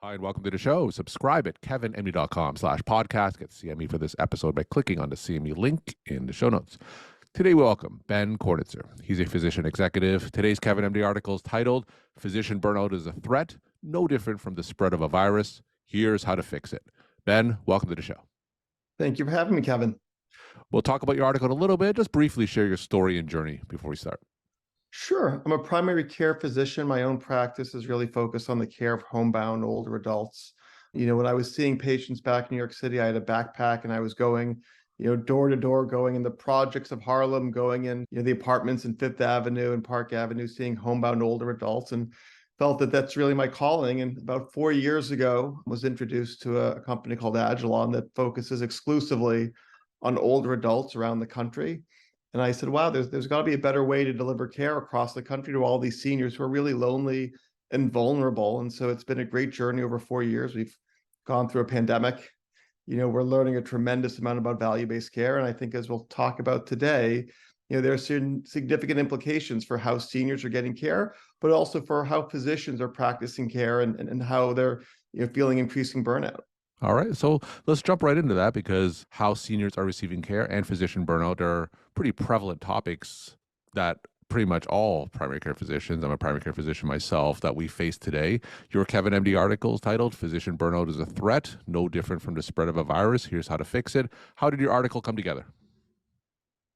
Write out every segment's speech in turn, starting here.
Hi, and welcome to the show. Subscribe at kevinmd.com/podcast. Get CME for this episode by clicking on the CME link in the show notes. Today, we welcome Ben Kornitzer. He's a physician executive. Today's Kevin MD article is titled, Physician Burnout is a Threat, No Different from the Spread of a Virus. Here's how to fix it. Ben, welcome to the show. Thank you for having me, Kevin. We'll talk about your article in a little bit. Just briefly share your story and journey before we start. Sure. I'm a primary care physician. My own practice is really focused on the care of homebound older adults. When I was seeing patients back in New York City, I had a backpack and I was going, door to door, going in the projects of Harlem, going in, the apartments in Fifth Avenue and Park Avenue, seeing homebound older adults, and felt that that's really my calling. And about 4 years ago, I was introduced to a company called Agilon that focuses exclusively on older adults around the country. And I said, wow, there's got to be a better way to deliver care across the country to all these seniors who are really lonely and vulnerable. And so it's been a great journey over 4 years. We've gone through a pandemic. We're learning a tremendous amount about value-based care. And I think as we'll talk about today, there are certain significant implications for how seniors are getting care, but also for how physicians are practicing care and how they're feeling increasing burnout. All right, so let's jump right into that because how seniors are receiving care and physician burnout are pretty prevalent topics that pretty much all primary care physicians, I'm a primary care physician myself, that we face today. Your Kevin MD article is titled, Physician Burnout is a Threat, No Different from the Spread of a Virus. Here's how to fix it. How did your article come together?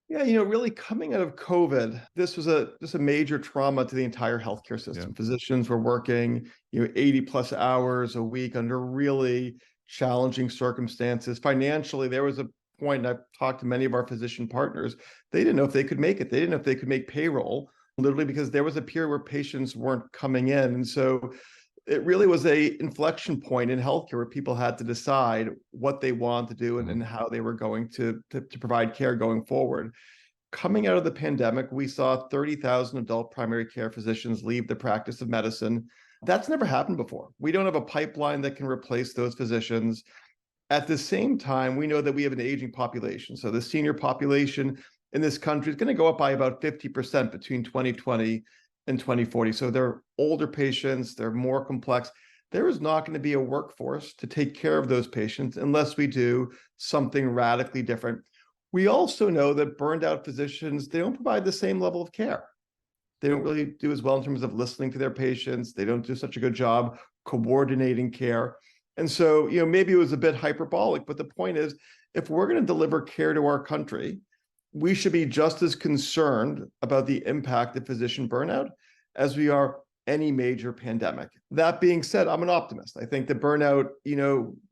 Yeah, really coming out of COVID, this was just a major trauma to the entire healthcare system. Yeah. Physicians were working, 80 plus hours a week under really challenging circumstances. Financially, there was a point, and I've talked to many of our physician partners, they didn't know if they could make it. They didn't know if they could make payroll, literally because there was a period where patients weren't coming in. And so it really was a inflection point in healthcare where people had to decide what they wanted to do and how they were going to provide care going forward. Coming out of the pandemic, we saw 30,000 adult primary care physicians leave the practice of medicine. That's never happened before. We don't have a pipeline that can replace those physicians. At the same time, we know that we have an aging population. So the senior population in this country is going to go up by about 50% between 2020 and 2040. So they're older patients, they're more complex. There is not going to be a workforce to take care of those patients unless we do something radically different. We also know that burned out physicians, they don't provide the same level of care. They don't really do as well in terms of listening to their patients. They don't do such a good job coordinating care. And so, maybe it was a bit hyperbolic, but the point is, if we're going to deliver care to our country, we should be just as concerned about the impact of physician burnout as we are any major pandemic. That being said, I'm an optimist. I think the burnout,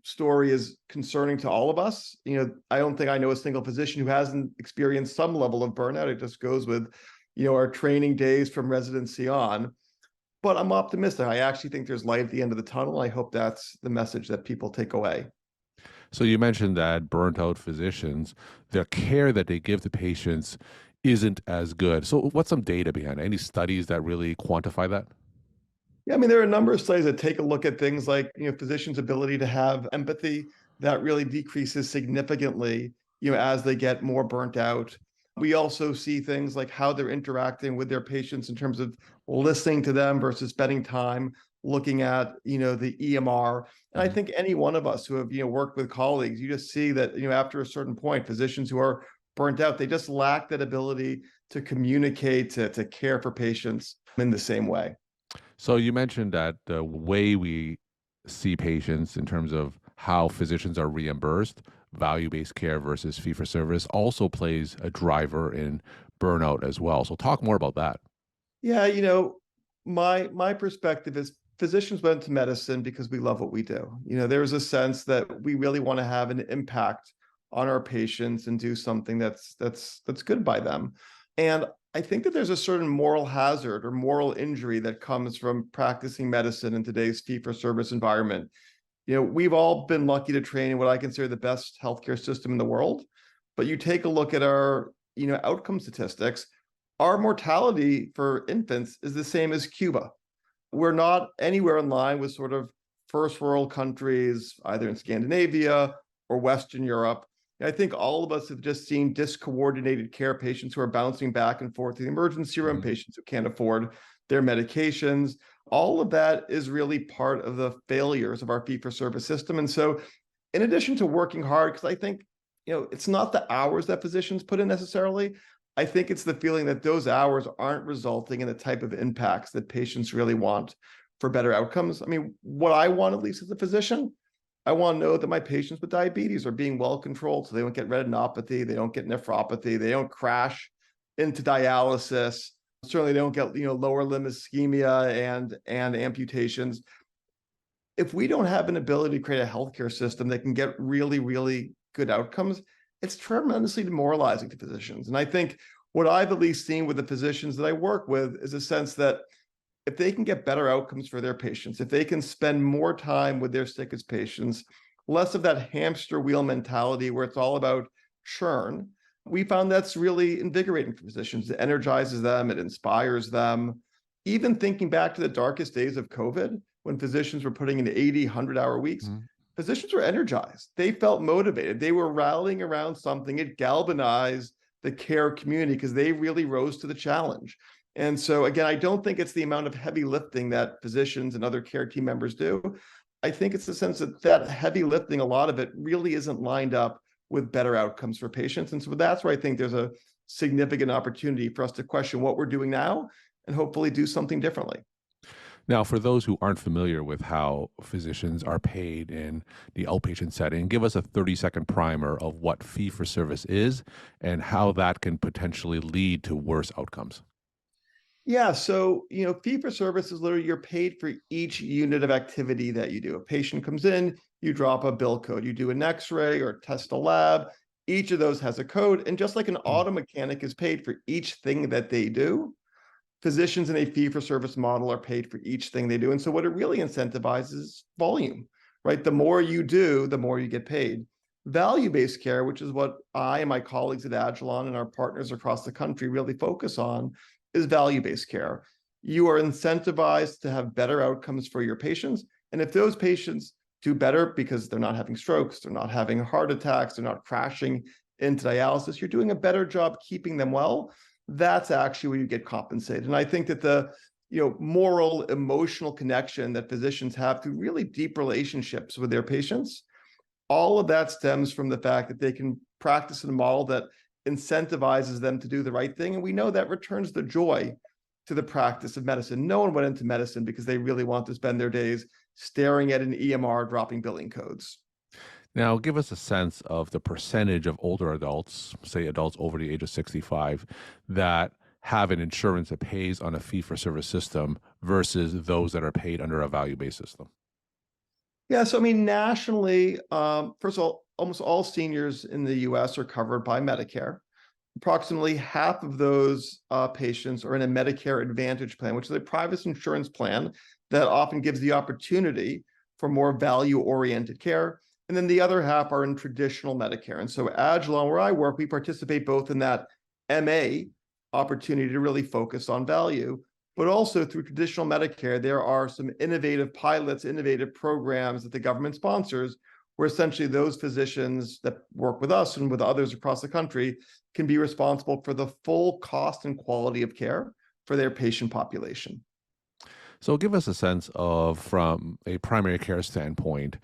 story is concerning to all of us. I don't think I know a single physician who hasn't experienced some level of burnout. It just goes with, our training days from residency on. But I'm optimistic. I actually think there's light at the end of the tunnel. I hope that's the message that people take away. So you mentioned that burnt out physicians, the care that they give to patients isn't as good. So what's some data behind it? Any studies that really quantify that? Yeah, there are a number of studies that take a look at things like, physicians' ability to have empathy that really decreases significantly, as they get more burnt out. We also see things like how they're interacting with their patients in terms of listening to them versus spending time looking at, the EMR. And I think any one of us who have, worked with colleagues, you just see that, after a certain point, physicians who are burnt out, they just lack that ability to communicate, to care for patients in the same way. So you mentioned that the way we see patients in terms of how physicians are reimbursed, value-based care versus fee-for-service also plays a driver in burnout as well. So talk more about that. Yeah, my perspective is physicians went to medicine because we love what we do. There's a sense that we really want to have an impact on our patients and do something that's good by them. And I think that there's a certain moral hazard or moral injury that comes from practicing medicine in today's fee-for-service environment. We've all been lucky to train in what I consider the best healthcare system in the world. But you take a look at our, outcome statistics, our mortality for infants is the same as Cuba. We're not anywhere in line with sort of first world countries, either in Scandinavia or Western Europe. I think all of us have just seen discoordinated care, patients who are bouncing back and forth to the emergency room, patients who can't afford their medications. All of that is really part of the failures of our fee-for-service system. And so in addition to working hard, because I think, it's not the hours that physicians put in necessarily. I think it's the feeling that those hours aren't resulting in the type of impacts that patients really want for better outcomes. I mean, what I want, at least as a physician, I want to know that my patients with diabetes are being well controlled so they don't get retinopathy, they don't get nephropathy, they don't crash into dialysis. Certainly they don't get, lower limb ischemia and amputations. If we don't have an ability to create a healthcare system that can get really, really good outcomes, it's tremendously demoralizing to physicians. And I think what I've at least seen with the physicians that I work with is a sense that if they can get better outcomes for their patients, if they can spend more time with their sickest patients, less of that hamster wheel mentality where it's all about churn, we found that's really invigorating for physicians. It energizes them, it inspires them. Even thinking back to the darkest days of COVID, when physicians were putting in 80, 100-hour weeks, physicians were energized. They felt motivated. They were rallying around something. It galvanized the care community because they really rose to the challenge. And so, again, I don't think it's the amount of heavy lifting that physicians and other care team members do. I think it's the sense that that heavy lifting, a lot of it really isn't lined up with better outcomes for patients. And so that's where I think there's a significant opportunity for us to question what we're doing now and hopefully do something differently. Now, for those who aren't familiar with how physicians are paid in the outpatient setting, give us a 30-second primer of what fee-for-service is and how that can potentially lead to worse outcomes. Yeah, so fee for service is literally you're paid for each unit of activity that you do. A patient comes in, you drop a bill code, you do an X-ray or test a lab. Each of those has a code, and just like an auto mechanic is paid for each thing that they do, physicians in a fee for service model are paid for each thing they do. And so what it really incentivizes is volume, right? The more you do, the more you get paid. Value-based care, which is what I and my colleagues at Agilon and our partners across the country really focus on, is value-based care. You are incentivized to have better outcomes for your patients. And if those patients do better because they're not having strokes, they're not having heart attacks, they're not crashing into dialysis, you're doing a better job keeping them well. That's actually where you get compensated. And I think that the moral, emotional connection that physicians have through really deep relationships with their patients, all of that stems from the fact that they can practice in a model that incentivizes them to do the right thing. And we know that returns the joy to the practice of medicine. No one went into medicine because they really want to spend their days staring at an EMR dropping billing codes. Now, give us a sense of the percentage of older adults, say adults over the age of 65, that have an insurance that pays on a fee-for-service system versus those that are paid under a value-based system. Yeah, so I mean, nationally, first of all, almost all seniors in the US are covered by Medicare. Approximately half of those patients are in a Medicare Advantage plan, which is a private insurance plan that often gives the opportunity for more value-oriented care. And then the other half are in traditional Medicare. And so Agilon, where I work, we participate both in that MA opportunity to really focus on value, but also through traditional Medicare, there are some innovative pilots, innovative programs that the government sponsors, where essentially those physicians that work with us and with others across the country can be responsible for the full cost and quality of care for their patient population. So give us a sense of, from a primary care standpoint,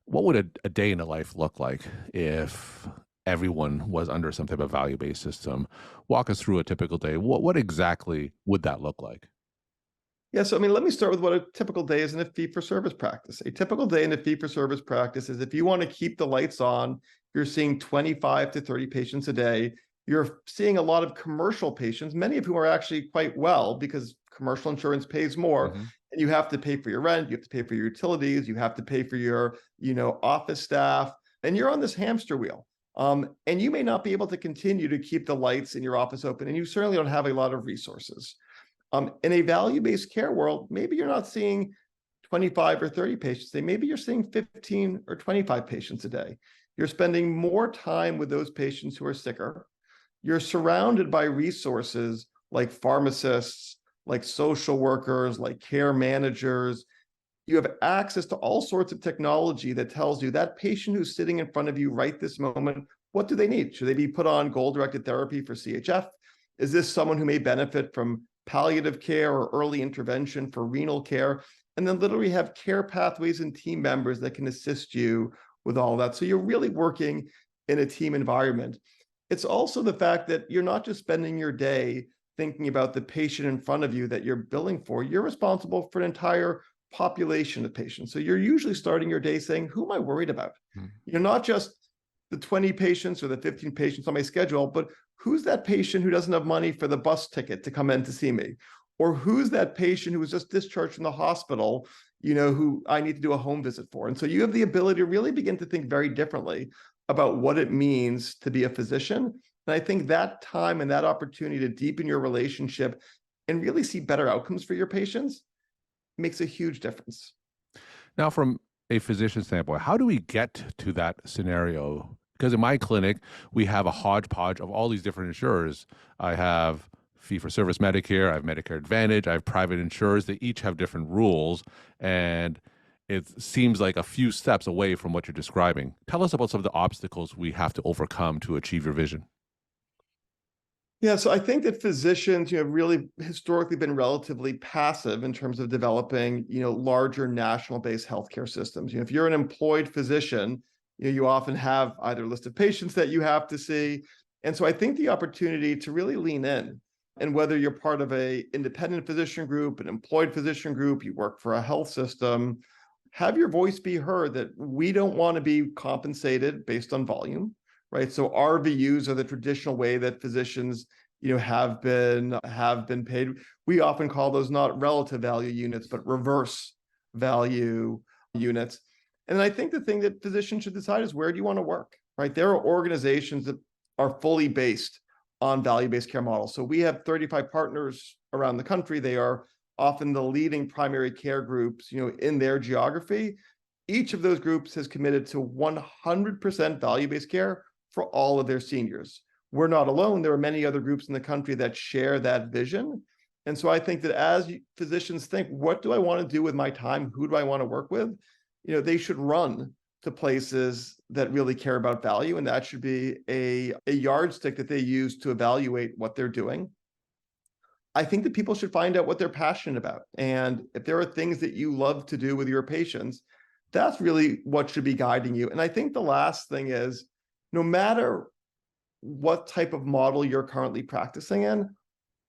what would a day in the life look like if everyone was under some type of value-based system? Walk us through a typical day. What exactly would that look like? Yeah, so I mean, let me start with what a typical day is in a fee-for-service practice. A typical day in a fee-for-service practice is if you want to keep the lights on, you're seeing 25 to 30 patients a day. You're seeing a lot of commercial patients, many of whom are actually quite well because commercial insurance pays more. And you have to pay for your rent, you have to pay for your utilities, you have to pay for your, office staff, and you're on this hamster wheel. And you may not be able to continue to keep the lights in your office open, and you certainly don't have a lot of resources. In a value-based care world, maybe you're not seeing 25 or 30 patients a day. Maybe you're seeing 15 or 25 patients a day. You're spending more time with those patients who are sicker. You're surrounded by resources like pharmacists, like social workers, like care managers. You have access to all sorts of technology that tells you that patient who's sitting in front of you right this moment, what do they need? Should they be put on goal-directed therapy for CHF? Is this someone who may benefit from palliative care or early intervention for renal care, and then literally have care pathways and team members that can assist you with all that. So you're really working in a team environment. It's also the fact that you're not just spending your day thinking about the patient in front of you that you're billing for. You're responsible for an entire population of patients. So you're usually starting your day saying, who am I worried about? Mm. You're not just the 20 patients or the 15 patients on my schedule, but who's that patient who doesn't have money for the bus ticket to come in to see me? Or who's that patient who was just discharged from the hospital, who I need to do a home visit for? And so you have the ability to really begin to think very differently about what it means to be a physician. And I think that time and that opportunity to deepen your relationship and really see better outcomes for your patients makes a huge difference. Now, from a physician standpoint, how do we get to that scenario? Because in my clinic, we have a hodgepodge of all these different insurers. I have fee-for-service Medicare, I have Medicare Advantage, I have private insurers. They each have different rules, and it seems like a few steps away from what you're describing. Tell us about some of the obstacles we have to overcome to achieve your vision. Yeah, so I think that physicians, have really historically been relatively passive in terms of developing, larger national-based healthcare systems. If you're an employed physician, you often have either a list of patients that you have to see. And so I think the opportunity to really lean in, and whether you're part of a independent physician group, an employed physician group, you work for a health system, have your voice be heard that we don't want to be compensated based on volume. Right. So RVUs are the traditional way that physicians, have been paid. We often call those not relative value units, but reverse value units. And I think the thing that physicians should decide is, where do you want to work? Right. There are organizations that are fully based on value-based care models. So we have 35 partners around the country. They are often the leading primary care groups, in their geography. Each of those groups has committed to 100% value-based care for all of their seniors. We're not alone. There are many other groups in the country that share that vision. And so I think that as physicians think, what do I want to do with my time? Who do I want to work with? They should run to places that really care about value. And that should be a yardstick that they use to evaluate what they're doing. I think that people should find out what they're passionate about. And if there are things that you love to do with your patients, that's really what should be guiding you. And I think the last thing is, no matter what type of model you're currently practicing in,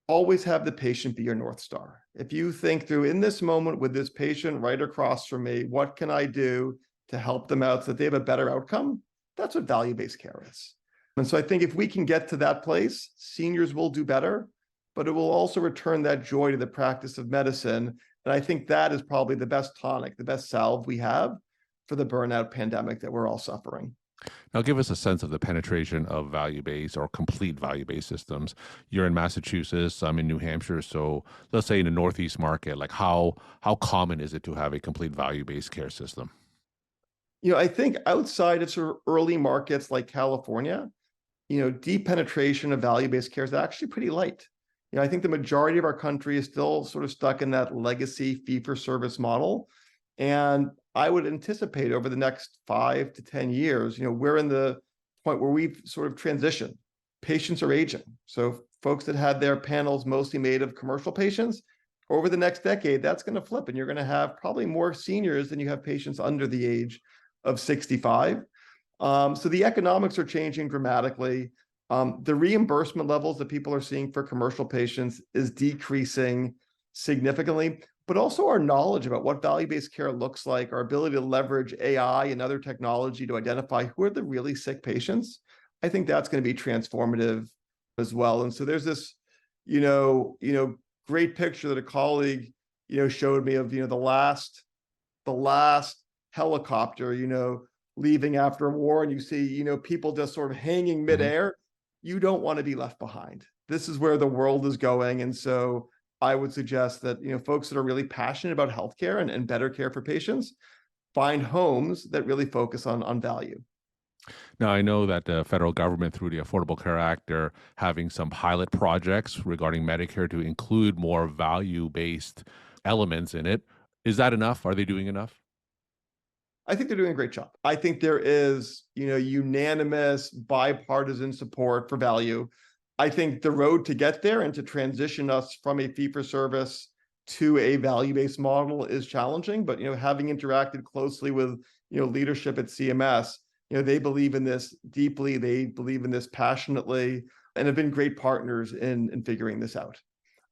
always have the patient be your North Star. If you think through, in this moment with this patient right across from me, what can I do to help them out so that they have a better outcome? That's what value-based care is. And so I think if we can get to that place, seniors will do better, but it will also return that joy to the practice of medicine. And I think that is probably the best tonic, the best salve we have for the burnout pandemic that we're all suffering. Now, give us a sense of the penetration of value-based or complete value-based systems. You're in Massachusetts, I'm in New Hampshire. So let's say in the Northeast market, like how common is it to have a complete value-based care system? I think outside of sort of early markets like California, deep penetration of value-based care is actually pretty light. I think the majority of our country is still sort of stuck in that legacy fee-for-service model. And I would anticipate over the next 5 to 10 years, we're in the point where we've sort of transitioned. Patients are aging. So folks that had their panels mostly made of commercial patients, over the next decade, that's going to flip, and you're going to have probably more seniors than you have patients under the age of 65. So the economics are changing dramatically. The reimbursement levels that people are seeing for commercial patients is decreasing significantly, but also our knowledge about what value-based care looks like, our ability to leverage AI and other technology to identify who are the really sick patients. I think that's going to be transformative as well. And so there's this, great picture that a colleague, showed me of, the last helicopter, leaving after a war, and you see, people just sort of hanging midair. You don't want to be left behind. This is where the world is going. And so I would suggest that, folks that are really passionate about healthcare and better care for patients find homes that really focus on value. Now, I know that the federal government, through the Affordable Care Act, are having some pilot projects regarding Medicare to include more value-based elements in it. Is that enough? Are they doing enough? I think they're doing a great job. I think there is, unanimous bipartisan support for value. I think the road to get there and to transition us from a fee-for-service to a value-based model is challenging. But having interacted closely with leadership at CMS, they believe in this deeply, they believe in this passionately, and have been great partners in figuring this out.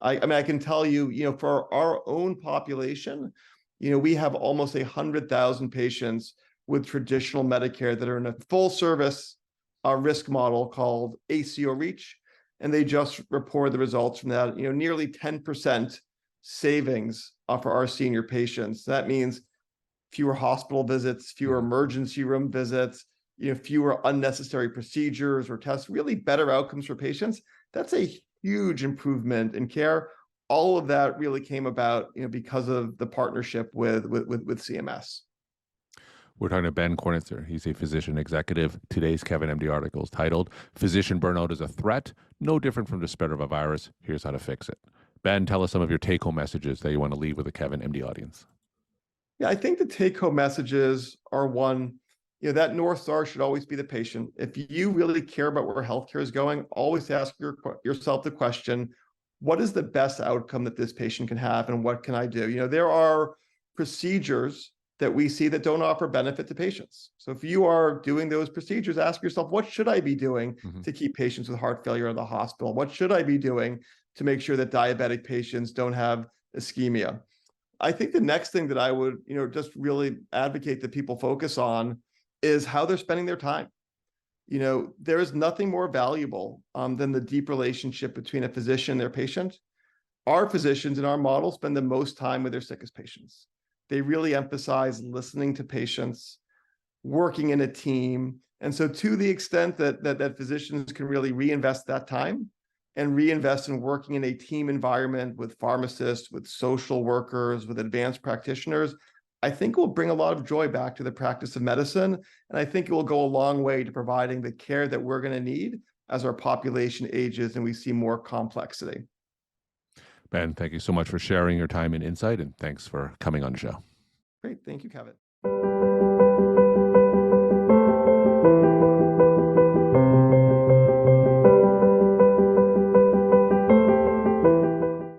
I mean, I can tell you, for our own population, we have almost 100,000 patients with traditional Medicare that are in a full service risk model called ACO REACH. And they just reported the results from that, nearly 10% savings for our senior patients. That means fewer hospital visits, fewer emergency room visits, fewer unnecessary procedures or tests, really better outcomes for patients. That's a huge improvement in care. All of that really came about, because of the partnership with CMS. We're talking to Ben Kornitzer. He's a physician executive. Today's Kevin MD article is titled, Physician Burnout is a Threat, No Different from the Spread of a Virus. Here's how to fix it. Ben, tell us some of your take-home messages that you want to leave with the Kevin MD audience. Yeah, I think the take-home messages are one, that North Star should always be the patient. If you really care about where healthcare is going, always ask yourself the question, what is the best outcome that this patient can have and what can I do? There are procedures that we see that don't offer benefit to patients. So if you are doing those procedures, ask yourself, what should I be doing to keep patients with heart failure in the hospital? What should I be doing to make sure that diabetic patients don't have ischemia? I think the next thing that I would, just really advocate that people focus on is how they're spending their time. There is nothing more valuable than the deep relationship between a physician and their patient. Our physicians in our model spend the most time with their sickest patients. They really emphasize listening to patients, working in a team. And so to the extent that physicians can really reinvest that time and reinvest in working in a team environment with pharmacists, with social workers, with advanced practitioners, I think it will bring a lot of joy back to the practice of medicine. And I think it will go a long way to providing the care that we're going to need as our population ages and we see more complexity. Ben, thank you so much for sharing your time and insight, and thanks for coming on the show. Great. Thank you, Kevin.